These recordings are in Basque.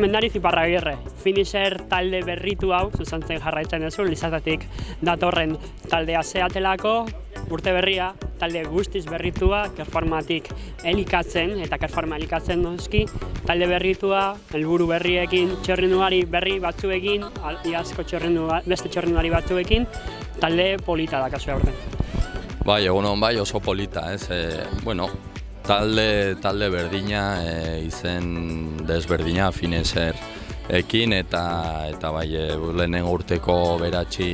Mendariz Iparragirre, finisher talde berritu hau, zuzentzen jarraitzen duzu, Lizatatik datorren taldea zeatelako, urte berria, talde guztiz berritua, Kerformatik elikatzen, eta Kerforma elikatzen noski, talde berritua, helburu berriekin, txirrindulari berri batzuekin, iazko beste txirrindulari batzuekin, talde polita da kasua aurten. Bai, egunon bai, oso polita, ez? Talde berdina, izen desberdina, finisher ekin, eta bai, lehenengo urteko beratxi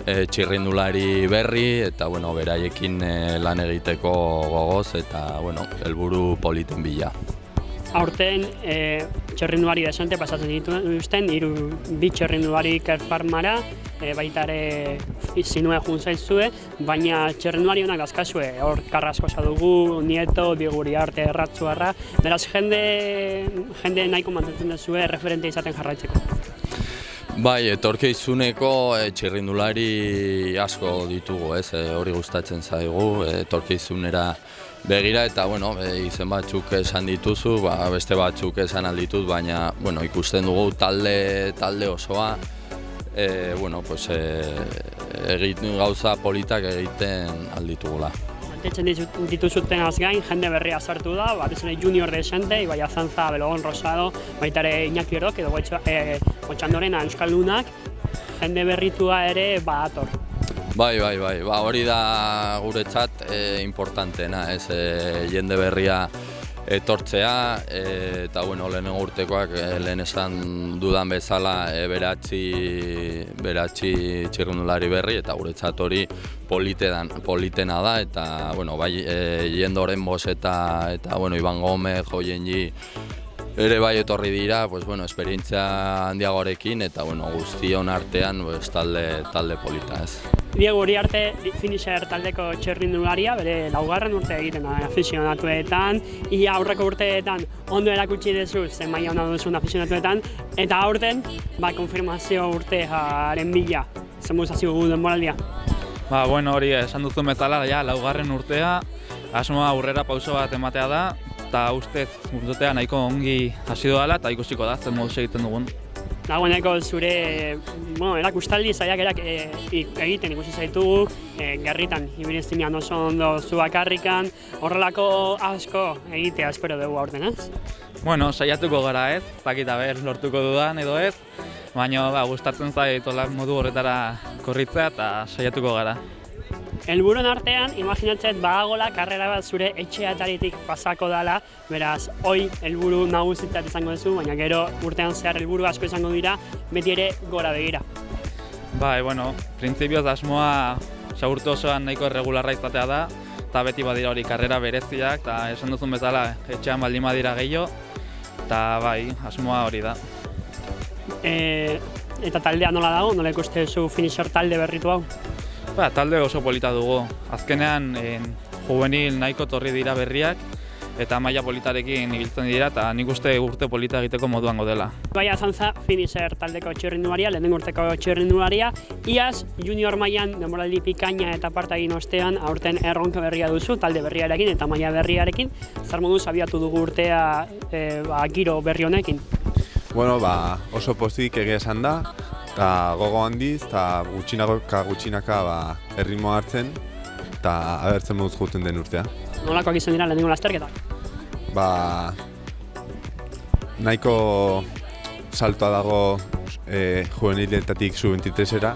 txirrindulari berri, eta beraiekin lan egiteko gogoz, eta helburu politen bila. Aurten txirrindulari desente pasatzen dituzten, bi txirrindulari Kerfarmara, baita ere zinue juntzaizue, baina txirrindulari honak dazkazue, hor Karraskosa dugu, Nieto, Diguriarte, Erratzuarra, beraz jende nahiko mantentzen duzue referente izaten jarraitzeko. Bai, etorkizuneko txirrindulari asko ditugu, hori gustatzen zaigu, etorkizunera begira, eta izen batzuk esan dituzu, beste batzuk esan alditut, baina ikusten dugu talde osoa, gauza politak egiten alditugula. Mantentzen dituzuten gain, jende berria sartu da, batez ere junior desente, Ibai Azantza, Belogon Rosado, baita ere Iñaki Orok edo Otxandorena Euskaldunak, jende berritua ere badator. Bai, hori da guretzat importantena, jende berria etortzea, eta lehenengo urtekoak lehen esan dudan bezala beratxi txirrindulari berri, eta guretzat hori politena da, eta Jendoren Bos eta Iban Gomez, Joienji ere bai etorri dira, esperientzia handiagoarekin, eta guztion artean talde polita, ez. Diego Uriarte finisher taldeko txirrindularia, bere laugarren urte egiten afizionatuetan, ia aurreko urteetan ondo erakutsi duzu zen maila hona duzun afizionatuetan, eta aurten konfirmazio urtearen bila, zen buzazio gu denboraldia. Hori esan duzun bezala, laugarren urtea, asmoa aurrera pauso bat ematea da, eta ustez urtetea nahiko ongi hasi doala eta ikusiko da zen moduz egiten dugun. Dagoeneko zure erakustaldi saiakerak egiten ikusi zaitugu, gerritan ibiliztinean oso ondo zu bakarrikan, horrelako asko egitea espero dugu aurten, ez? Saiatuko gara ez, zakita lortuko dudan edo ez, baina gustatzen zait modu horretara korritzea eta saiatuko gara. Helburuen artean, imaginatzen badagola karrera bat zure etxeataritik pasako dela, beraz, hoi helburu nagusitzat izango duzu, baina gero urtean zehar helburu asko izango dira, beti ere gora begira. Printzipioz asmoa segurtu osoan nahiko erregularra izatea da, eta beti badira hori karrera bereziak, eta esan duzun bezala etxean baldin badira gehiago, eta asmoa hori da. Eta taldea nola dago? Nola ikuste duzu finisher talde berritu hau? Talde oso polita dugu. Azkenean juvenil nahiko torri dira berriak eta maila politarekin ibiltzen dira eta nik uste urte polita egiteko moduan godela. Ibai Azantza finisher taldeko txirrindularia, lehenengo urteko txirrindularia, iaz junior mailan denboraldi pikaina eta parte egin ostean aurten erronka berria duzu, talde berriarekin eta maila berriarekin. Zer moduz abiatu dugu urtea giro berri honekin? Oso pozik egia esan da, eta gogo handiz, eta gutxinaka erritmoa hartzen, eta abertzen moduz juten den urtea. Nolakoak izan dira lehenengo lasterketak? Nahiko saltoa dago juveniletatik sub-23era,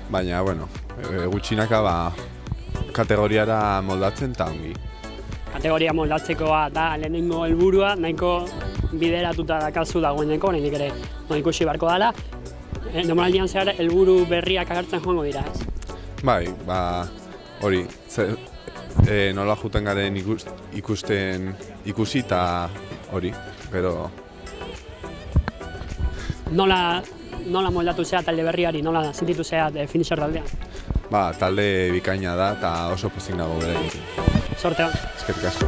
baina gutxinaka kategoriara moldatzen eta ongi. Kategoria moldatzekoa da lehenengo helburua, nahiko bideratuta dakazu dagoeneko, oraindik ere ikusi beharko dela. Denboraldian zehar helburu berriak agertzen joango dira, ez? Hori, nola juten garen ikusi eta hori, gero... Nola moldatu zea talde berriari, nola sentitu zea finisher taldean? Talde bikaina da eta oso pozik nago bere. Sorte hon. Eskerrik asko.